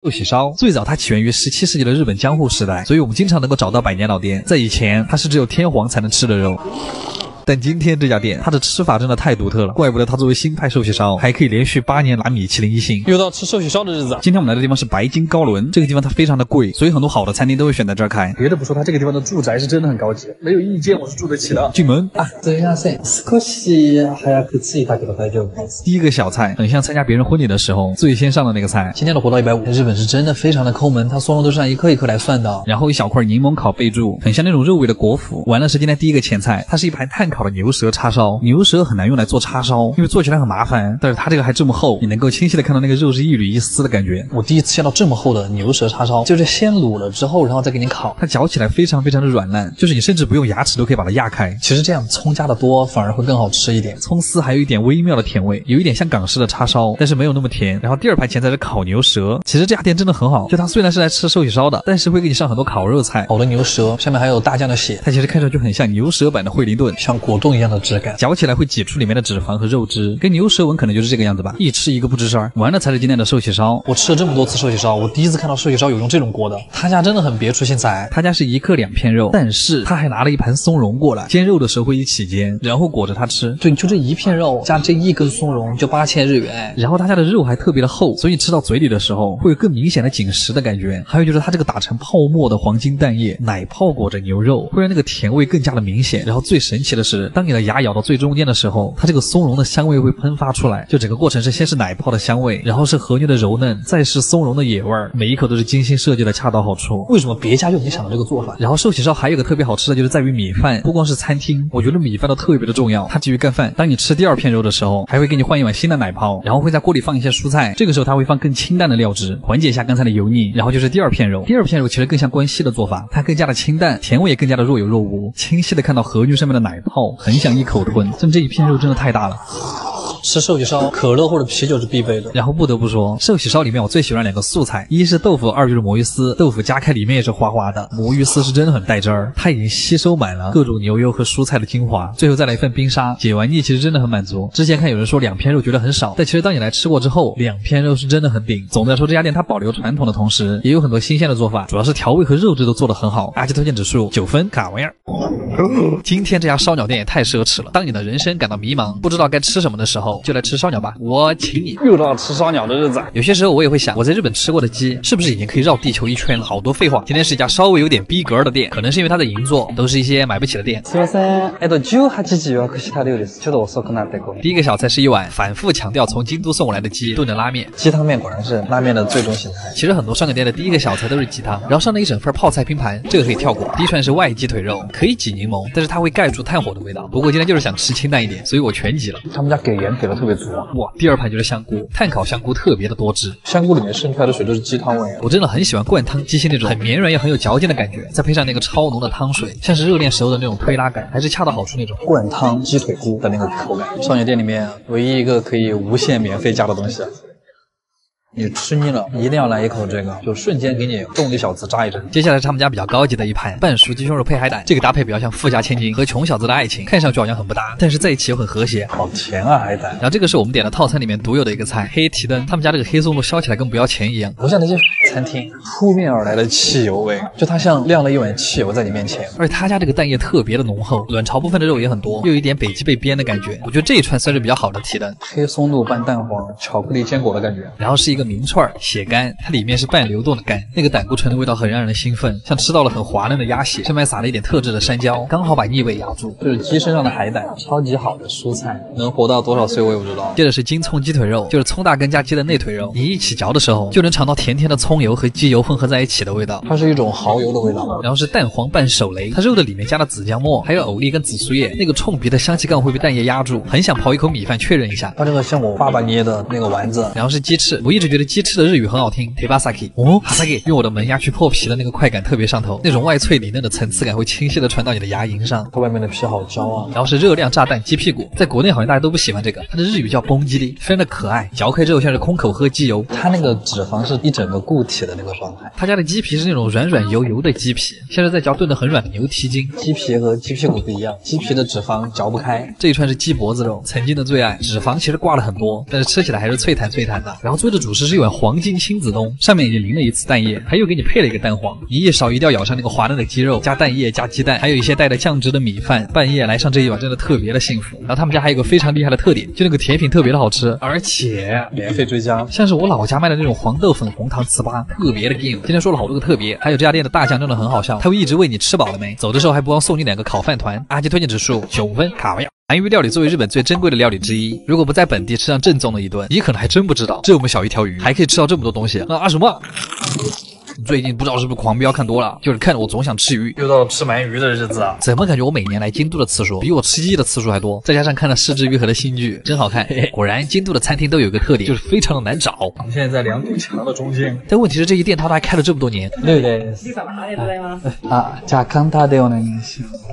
寿喜烧最早它起源于17世纪的日本江户时代，所以我们经常能够找到百年老店。在以前，它是只有天皇才能吃的肉。但今天这家店，它的吃法真的太独特了，怪不得它作为新派寿喜烧，还可以连续8年拿米其林1星。又到吃寿喜烧的日子。今天我们来的地方是白金高轮，这个地方它非常的贵，所以很多好的餐厅都会选在这儿开。别的不说，它这个地方的住宅是真的很高级，没有一间我是住得起的。进门啊，すみません。少し早く着いたけど大丈夫です。第一个小菜很像参加别人婚礼的时候最先上的那个菜。今天的活到150，日本是真的非常的抠门，它松茸都是按一颗一颗来算的。然后一小块柠檬烤贝柱，很像那种肉味的果脯。完了是今天第一个前菜，它是一盘炭烤的牛舌叉烧。牛舌很难用来做叉烧，因为做起来很麻烦，但是它这个还这么厚，你能够清晰的看到那个肉是一缕一丝的感觉。我第一次见到这么厚的牛舌叉烧，就是先卤了之后，然后再给你烤，它嚼起来非常非常的软烂，就是你甚至不用牙齿都可以把它压开。其实这样葱加的多反而会更好吃一点，葱丝还有一点微妙的甜味，有一点像港式的叉烧，但是没有那么甜。然后第二盘前菜是烤牛舌，其实这家店真的很好，就它虽然是来吃寿喜烧的，但是会给你上很多烤肉菜。好的牛舌下面还有大酱的血，它其实看上去很像牛舌版的惠灵顿，像果冻一样的质感，嚼起来会挤出里面的脂肪和肉汁，跟牛舌纹可能就是这个样子吧，一吃一个不吱声。完了才是今天的寿喜烧。我吃了这么多次寿喜烧，我第一次看到寿喜烧有用这种锅的，他家真的很别出心裁。他家是1克2片肉，但是他还拿了一盘松茸过来，煎肉的时候会一起煎，然后裹着它吃。对，就这一片肉加这1根松茸就8000日元，然后他家的肉还特别的厚，所以吃到嘴里的时候会有更明显的紧实的感觉。还有就是它这个打成泡沫的黄金蛋液，奶泡裹着牛肉，会让那个甜味更加的明显。然后最神奇的是，当你的牙咬到最中间的时候，它这个松茸的香味会喷发出来，就整个过程是先是奶泡的香味，然后是和牛的柔嫩，再是松茸的野味，每一口都是精心设计的恰到好处。为什么别家就没想到这个做法？然后寿喜烧还有个特别好吃的就是在于米饭，不光是餐厅，我觉得米饭都特别的重要。它基于干饭，当你吃第2片肉的时候，还会给你换一碗新的奶泡，然后会在锅里放一些蔬菜，这个时候它会放更清淡的料汁，缓解一下刚才的油腻。然后就是第2片肉，第2片肉其实更像关西的做法，它更加的清淡，甜味也更加的若有若无，清晰的看到和牛上面的奶泡，很想一口吞。但这一片肉真的太大了。吃寿喜烧，可乐或者啤酒是必备的。然后不得不说，寿喜烧里面我最喜欢2个素菜，一是豆腐，二就是魔芋丝。豆腐夹开里面也是滑滑的，魔芋丝是真的很带汁儿，它已经吸收满了各种牛油和蔬菜的精华。最后再来一份冰沙，解完腻其实真的很满足。之前看有人说2片肉觉得很少，但其实当你来吃过之后，2片肉是真的很顶。总的来说，这家店它保留传统的同时，也有很多新鲜的做法，主要是调味和肉质都做得很好。阿基推荐指数9分，卡玩意儿。今天这家烧鸟店也太奢侈了，当你的人生感到迷茫，不知道该吃什么的时候，就来吃烧鸟吧，我请你。又到吃烧鸟的日子。有些时候我也会想，我在日本吃过的鸡是不是已经可以绕地球1圈了？好多废话。今天是一家稍微有点逼格的店，可能是因为它的银座都是一些买不起的店。すみません。18時予約した料理です。ちょっと遅くなってごめん。第一个小菜是一碗反复强调从京都送过来的鸡炖的拉面。鸡汤面果然是拉面的最终形态。其实很多烧鸟店的第一个小菜都是鸡汤，然后上了一整份泡菜拼盘，这个可以跳过。第一串是外鸡腿肉，可以挤柠檬，但是它会盖住炭火的味道。不过今天就是想吃清淡一点，所以我全挤了。他们家给盐给的特别足啊。哇，第2盘就是香菇，炭烤香菇特别的多汁，香菇里面渗出来的水都是鸡汤味。我真的很喜欢灌汤鸡心那种很绵软也很有嚼劲的感觉，再配上那个超浓的汤水，像是热恋时候的那种推拉感，还是恰到好处那种。灌汤鸡腿菇的那个口感，烧鸟店里面唯一一个可以无限免费加的东西。你吃腻了，一定要来一口这个，就瞬间给你动力小子扎一针。接下来是他们家比较高级的一盘半熟鸡胸肉配海胆，这个搭配比较像富家千金和穷小子的爱情，看上去好像很不搭，但是在一起又很和谐。好甜啊，海胆。然后这个是我们点的套餐里面独有的一个菜，黑提灯。他们家这个黑松露削起来跟不要钱一样，不像那些餐厅扑面而来的汽油味，就它像晾了一碗汽油在你面前。而且他家这个蛋液特别的浓厚，卵巢部分的肉也很多，又有一点北极被煸的感觉。我觉得这一串算是比较好的提灯，黑松露拌蛋黄，巧克力坚果的感觉。然后是一个明串血干，它里面是半流动的干，那个胆固醇的味道很让人兴奋，像吃到了很滑嫩的鸭血，上面撒了一点特制的山椒，刚好把腻味压住。这是鸡身上的海胆，超级好的蔬菜，能活到多少岁我也不知道。接着是金葱鸡腿肉，就是葱大根加鸡的内腿肉，你一起嚼的时候就能尝到甜甜的葱油和鸡油混合在一起的味道，它是一种蚝油的味道。然后是蛋黄拌手雷，它肉的里面加了紫姜末，还有藕粒跟紫苏叶，那个冲鼻的香气杠会被蛋液压住，很想刨一口米饭确认一下。它这个像我爸爸捏的那个丸子。然后是鸡翅，我一直觉得鸡翅的日语很好听 ，tebasaki。哈萨给用我的门牙去破皮的那个快感特别上头，那种外脆里嫩的层次感会清晰的传到你的牙龈上。它外面的皮好焦啊。然后是热量炸弹鸡屁股，在国内好像大家都不喜欢这个，它的日语叫崩鸡粒，非常的可爱，嚼开之后像是空口喝鸡油。它那个脂肪是一整个固体的那个状态。他家的鸡皮是那种软软油油的鸡皮，像是在嚼炖得很软的牛蹄筋。鸡皮和鸡屁股不一样，鸡皮的脂肪嚼不开。这一串是鸡脖子肉，曾经的最爱，脂肪其实挂了很多，但是吃起来还是脆弹脆弹的。然后最后的主食食是一碗黄金亲子冬，上面已经淋了一次蛋液，还又给你配了一个蛋黄，你一勺一定要咬上那个滑嫩的鸡肉，加蛋液加鸡蛋，还有一些带着酱汁的米饭，半夜来上这一碗真的特别的幸福。然后他们家还有个非常厉害的特点，就那个甜品特别的好吃，而且免费追加，像是我老家卖的那种黄豆粉红糖糍粑，特别的硬。今天说了好多个特别，还有这家店的大酱真的很好笑，他会一直问你吃饱了没，走的时候还不忘送你2个烤饭团。阿基推荐指数9分，卡位。鳗鱼料理作为日本最珍贵的料理之一，如果不在本地吃上正宗的一顿，你可能还真不知道这么小一条鱼还可以吃到这么多东西。那什么？最近不知道是不是狂飙看多了，就是看着我总想吃鱼，又到了吃鳗鱼的日子啊！怎么感觉我每年来京都的次数比我吃鸡的次数还多？再加上看了失之愈合的新剧，真好看。果然京都的餐厅都有一个特点，就是非常的难找。我们现在在梁渡墙的中间，但问题是这一店它还开了这么多年。对对啊，加康大的那个，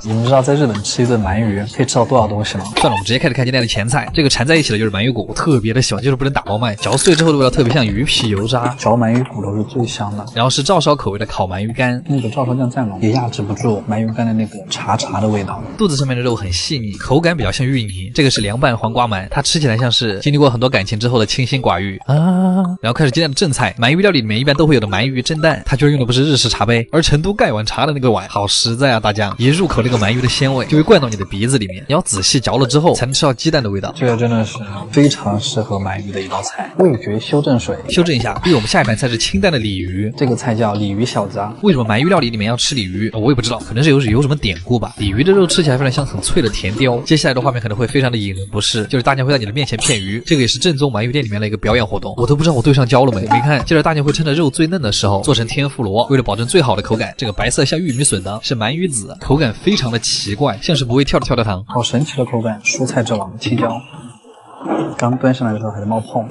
你们知道在日本吃一顿鳗鱼可以吃到多少东西吗？算了，我们直接开始看今天的前菜。这个缠在一起的就是鳗鱼骨，特别的喜欢，就是不能打包卖，嚼碎之后的味道特别像鱼皮油渣，嚼鳗鱼骨头是最香的。然后是照烧口味的烤鳗鱼干，那个照烧酱蘸了也压制不住鳗鱼干的那个茶的味道。肚子上面的肉很细腻，口感比较像芋泥。这个是凉拌黄瓜鳗，它吃起来像是经历过很多感情之后的清心寡欲啊。然后开始今天的正菜，鳗鱼料理里面一般都会有的鳗鱼蒸蛋，它居然用的不是日式茶杯，而成都盖碗茶的那个碗，好实在啊！大酱一入口，那个鳗鱼的鲜味就会灌到你的鼻子里面，你要仔细嚼了之后才能吃到鸡蛋的味道。这个真的是非常适合鳗鱼的一道菜，味觉修正水。修正一下，因为我们下一盘菜是清淡的鲤鱼，这个菜叫鲤鱼小夹。为什么鳗鱼料理里面要吃鲤鱼？我也不知道，可能是有什么典故吧。鲤鱼的肉吃起来非常像很脆的甜鲷。接下来的画面可能会非常的引人不适，就是大家会在你的面前片鱼，这个也是正宗鳗鱼店里面的一个表演活动。我都不知道我对上焦了没？你看，接着大家会趁着肉最嫩的时候做成天妇罗，为了保证最好的口感，这个白色像玉米笋的是鳗鱼籽，口感非常的奇怪，像是不会跳的跳跳糖，好神奇的口感。蔬菜之王青椒，刚端上来的时候还在冒泡。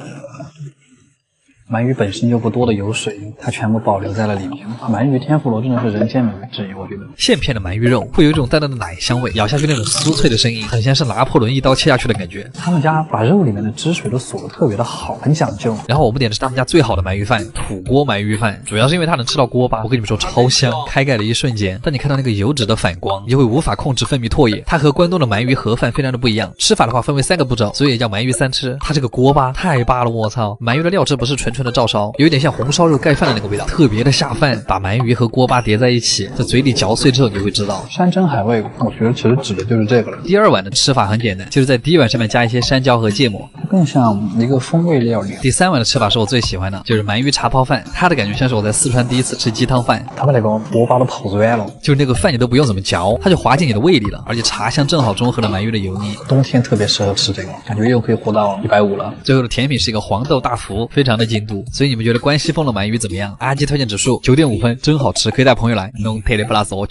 鳗鱼本身就不多的油水，它全部保留在了里面。鳗鱼天妇罗真的是人间美味之一，我觉得。现片的鳗鱼肉会有一种淡淡的奶香味，咬下去那种酥脆的声音，很像是拿破仑一刀切下去的感觉。他们家把肉里面的汁水都锁得特别的好，很讲究。然后我们点的是他们家最好的鳗鱼饭，土锅鳗鱼饭，主要是因为它能吃到锅巴。我跟你们说超香，开盖的一瞬间，当你看到那个油脂的反光，你就会无法控制分泌唾液。它和关东的鳗鱼盒饭非常的不一样，吃法的话分为3个步骤，所以也叫鳗鱼3吃。它这个锅巴太巴了，我操！鳗鱼的料汁不是纯纯的照烧，有一点像红烧肉盖饭的那个味道，特别的下饭。把鳗鱼和锅巴叠在一起，在嘴里嚼碎之后，你会知道山珍海味。我觉得其实指的就是这个了。第2碗的吃法很简单，就是在第1碗上面加一些山椒和芥末，它更像一个风味料理。第3碗的吃法是我最喜欢的，就是鳗鱼茶泡饭，它的感觉像是我在四川第一次吃鸡汤饭。他们那个锅巴都泡软了，就是那个饭你都不用怎么嚼，它就滑进你的胃里了，而且茶香正好中和了鳗鱼的油腻。冬天特别适合吃这个，感觉又可以活到150了。最后的甜品是一个黄豆大福，非常的京都。所以你们觉得关西风的鳗鱼怎么样？阿基推荐指数9.5分，真好吃，可以带朋友来。Non tele plus 我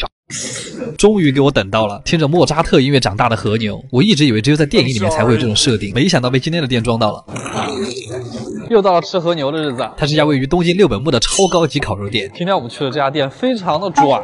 终于给我等到了，听着莫扎特音乐长大的和牛，我一直以为只有在电影里面才会有这种设定，没想到被今天的店装到了。又到了吃和牛的日子，它是一家位于东京六本木的超高级烤肉店。今天我们去的这家店非常的拽。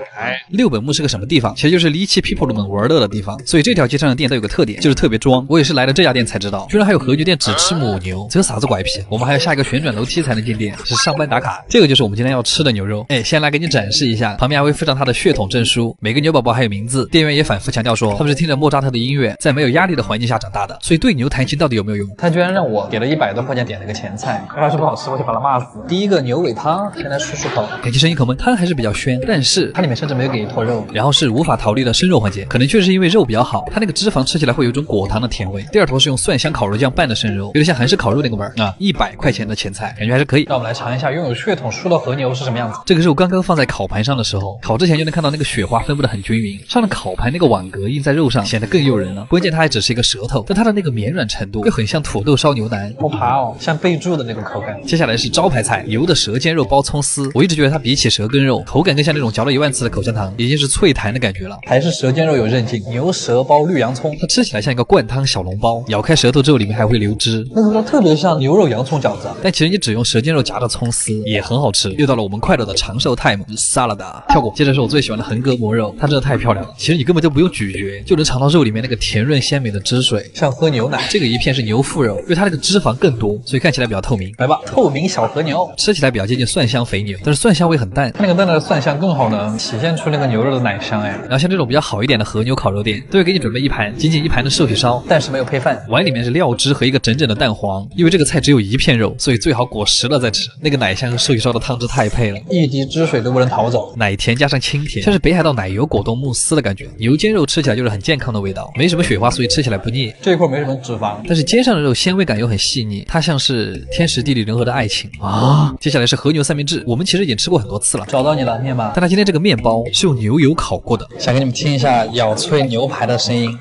六本木是个什么地方？其实就是离奇 people 们玩乐的地方，所以这条街上的店都有个特点，就是特别装。我也是来了这家店才知道，居然还有和牛店只吃母牛，这有啥子怪癖？我们还要下一个旋转楼梯才能进店，是上班打卡。这个就是我们今天要吃的牛肉。先来给你展示一下，旁边还会附上它的血统证书，每个牛宝宝还有名字。店员也反复强调说，他们是听着莫扎特的音乐，在没有压力的环境下长大的，所以对牛弹琴到底有没有用？他居然让我给了100多块钱点了个前菜，要是不好吃我就把他骂死。第一个牛尾汤，先来漱漱口，感觉声音口闷，汤还是比较鲜，但是它里面甚至没有给一坨肉。然后是无法逃离的生肉环节，可能确实因为肉比较好，它那个脂肪吃起来会有一种果糖的甜味。第2坨是用蒜香烤肉酱拌的生肉，有点像韩式烤肉那个味儿啊。100块钱的前菜，感觉还是可以。让我们来尝一下拥有血统书的和牛是什么样子。这个肉刚刚放在烤盘上的时候，烤之前就能看到那个雪花分布的很均匀，上了烤盘那个网格印在肉上，显得更诱人了。关键它还只是一个舌头，但它的那个绵软程度又很像土豆烧牛腩，好爬哦，像备注的那种口感。接下来是招牌菜，牛的舌尖肉包葱丝。我一直觉得它比起舌根肉，口感更像那种嚼了1万次的口香糖，已经是脆弹的感觉了。还是舌尖肉有韧劲。牛舌包绿洋葱，它吃起来像一个灌汤小笼包，咬开舌头之后里面还会流汁，那个味道特别像牛肉洋葱饺子。但其实你只用舌尖肉夹着葱丝也很好吃。又到了我们快乐的长寿 time， 沙拉达跳过。接着是我最喜欢的横膈膜肉，它真的太漂亮了，其实你根本就不用咀嚼就能尝到肉里面那个甜润鲜美的汁水，像喝牛奶。这个一片是牛腹肉，因为它那个脂肪更多，所以看起来比较透明。来吧，透明小和牛，吃起来比较接近蒜香肥牛，但是蒜香味很淡。那个淡淡的蒜香更好能体现出那个牛肉的奶香哎。然后像这种比较好一点的和牛烤肉店，都会给你准备一盘仅仅一盘的寿喜烧，但是没有配饭，碗里面是料汁和一个整整的蛋黄。因为这个菜只有一片肉，所以最好裹实了再吃。那个奶香和寿喜烧的汤汁太配了，一滴汁水都不能逃走。奶甜加上清甜，像是北海道奶油果冻慕斯的感觉。牛肩肉吃起来就是很健康的味道，没什么雪花，所以吃起来不腻。这一块没什么脂肪，但是肩上的肉纤维感又很细腻，它像是天时地利人和的爱情啊。接下来是和牛三明治，我们其实已经吃过很多次了。找到你了，面包。但它今天这个面包是用牛油烤过的，想给你们听一下咬脆牛排的声音。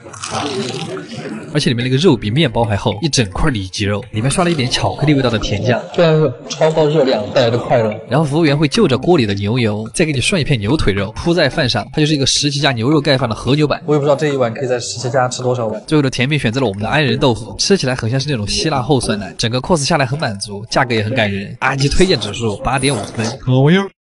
而且里面那个肉比面包还厚，一整块里脊肉，里面刷了一点巧克力味道的甜酱，这是超高热量带来的快乐。然后服务员会就着锅里的牛油，再给你涮一片牛腿肉铺在饭上，它就是一个17家牛肉盖饭的和牛版。我也不知道这一碗可以在17家吃多少碗。最后的甜品选择了我们的安仁豆腐，吃起来很像是那种希腊厚酸奶，整个 course 下来很满足，价格也很感人，阿基推荐指数8.5分。好哟。